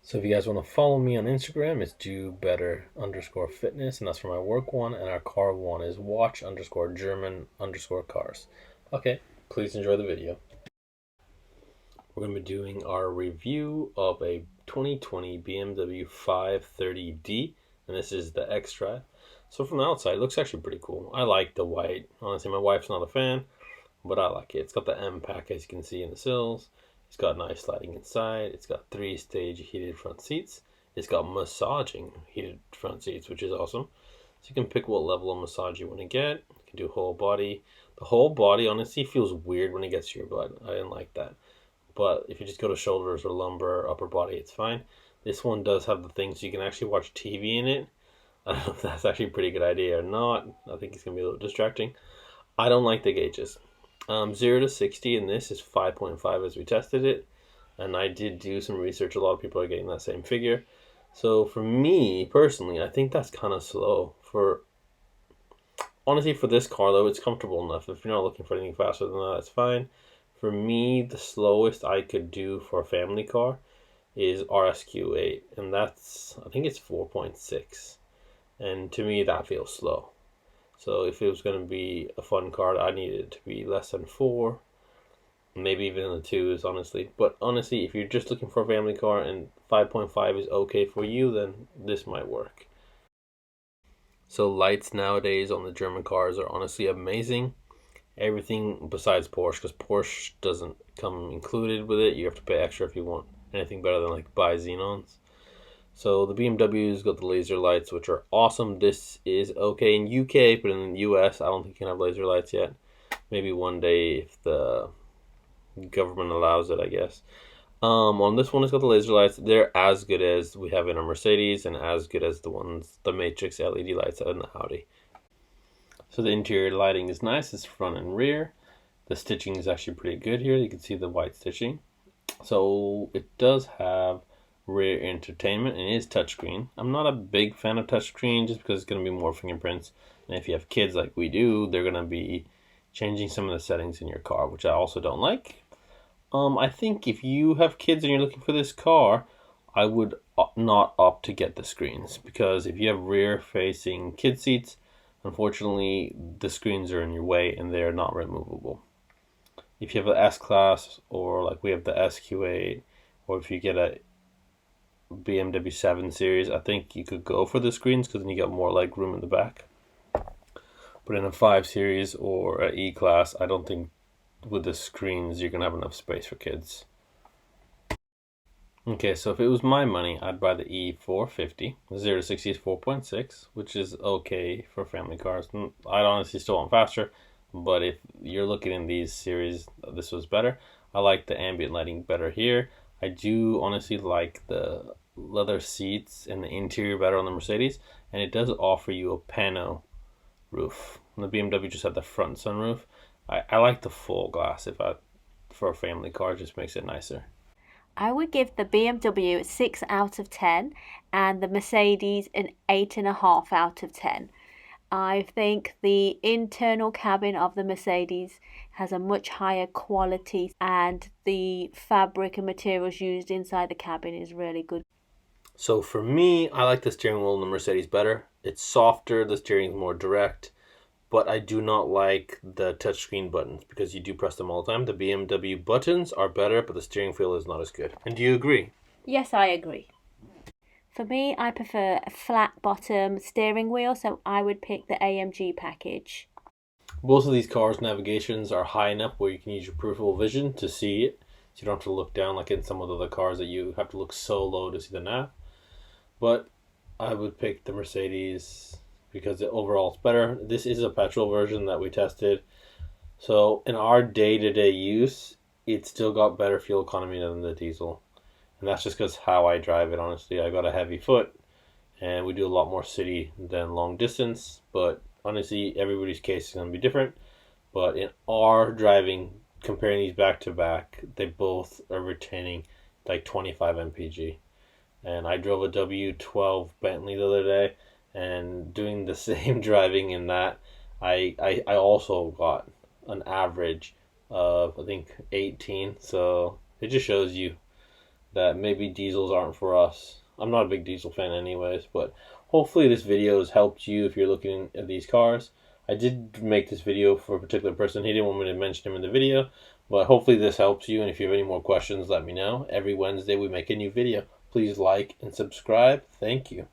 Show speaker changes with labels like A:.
A: So if you guys want to follow me on Instagram, it's do better_fitness, and that's for my work one, and our car one is watch_German_cars. Okay, please enjoy the video. We're going to be doing our review of a 2020 BMW 530D, and this is the xDrive. So from the outside, it looks actually pretty cool. I like the white. Honestly, my wife's not a fan, but I like it. It's got the M pack, as you can see in the sills. It's got nice lighting inside. It's got 3-stage heated front seats. It's got massaging heated front seats, which is awesome. So you can pick what level of massage you want to get. You can do whole body. The whole body honestly feels weird when it gets to your butt. I didn't like that. But if you just go to shoulders or lumbar or upper body, it's fine. This one does have the thing so you can actually watch TV in it. I don't know if that's actually a pretty good idea or not. I think it's going to be a little distracting. I don't like the gauges. 0 to 60 in this is 5.5 as we tested it. And I did do some research. A lot of people are getting that same figure. So for me, personally, I think that's kind of slow. Honestly, for this car, though, it's comfortable enough. If you're not looking for anything faster than that, it's fine. For me, the slowest I could do for a family car is RSQ8. And that's, I think it's 4.6. And to me, that feels slow. So if it was going to be a fun car, I needed it to be less than 4, maybe even in the 2s, honestly. But honestly, if you're just looking for a family car and 5.5 is okay for you, then this might work. So lights nowadays on the German cars are honestly amazing. Everything besides Porsche, because Porsche doesn't come included with it. You have to pay extra if you want anything better than like buy xenons. So the BMW's got the laser lights, which are awesome. This is okay in UK, but in the US, I don't think you can have laser lights yet. Maybe one day if the government allows it, I guess. On this one, it's got the laser lights. They're as good as we have in a Mercedes and as good as the Matrix LED lights in the Audi. So the interior lighting is nice. It's front and rear. The stitching is actually pretty good here. You can see the white stitching. So it does have rear entertainment and it is touchscreen. I'm not a big fan of touchscreen just because it's going to be more fingerprints. And if you have kids like we do, they're going to be changing some of the settings in your car, which I also don't like. I think if you have kids and you're looking for this car, I would not opt to get the screens because if you have rear-facing kid seats, unfortunately, the screens are in your way and they're not removable. If you have the S-Class or like we have the SQ8, or if you get a BMW 7 Series, I think you could go for the screens because then you got more leg room in the back. But in a 5 Series or an E-Class, I don't think with the screens you're going to have enough space for kids. Okay, so if it was my money, I'd buy the E450. 0 to 60 is 4.6, which is okay for family cars. I'd honestly still want faster, but if you're looking in these series, this was better. I like the ambient lighting better here. I do honestly like the leather seats and the interior better on the Mercedes, and it does offer you a pano roof. The BMW just had the front sunroof. I like the full glass for a family car, it just makes it nicer.
B: I would give the BMW 6 out of 10 and the Mercedes an 8.5 out of 10. I think the internal cabin of the Mercedes has a much higher quality and the fabric and materials used inside the cabin is really good.
A: So for me, I like the steering wheel in the Mercedes better. It's softer, the steering is more direct, but I do not like the touchscreen buttons because you do press them all the time. The BMW buttons are better, but the steering wheel is not as good. And do you agree?
B: Yes, I agree. For me, I prefer a flat bottom steering wheel, so I would pick the AMG package.
A: Both of these cars' navigations are high enough where you can use your peripheral vision to see it. So you don't have to look down like in some of the other cars that you have to look so low to see the nav. But I would pick the Mercedes because overall it's better. This is a petrol version that we tested. So in our day-to-day use, it still got better fuel economy than the diesel. And that's just because how I drive it, honestly. I got a heavy foot, and we do a lot more city than long distance. But honestly, everybody's case is going to be different. But in our driving, comparing these back to back, they both are retaining like 25 mpg. And I drove a W12 Bentley the other day, and doing the same driving in that, I also got an average of I think 18. So it just shows you that maybe diesels aren't for us. I'm not a big diesel fan anyways, but hopefully this video has helped you if you're looking at these cars. I did make this video for a particular person. He didn't want me to mention him in the video, but hopefully this helps you, and if you have any more questions, let me know. Every Wednesday we make a new video. Please like and subscribe. Thank you.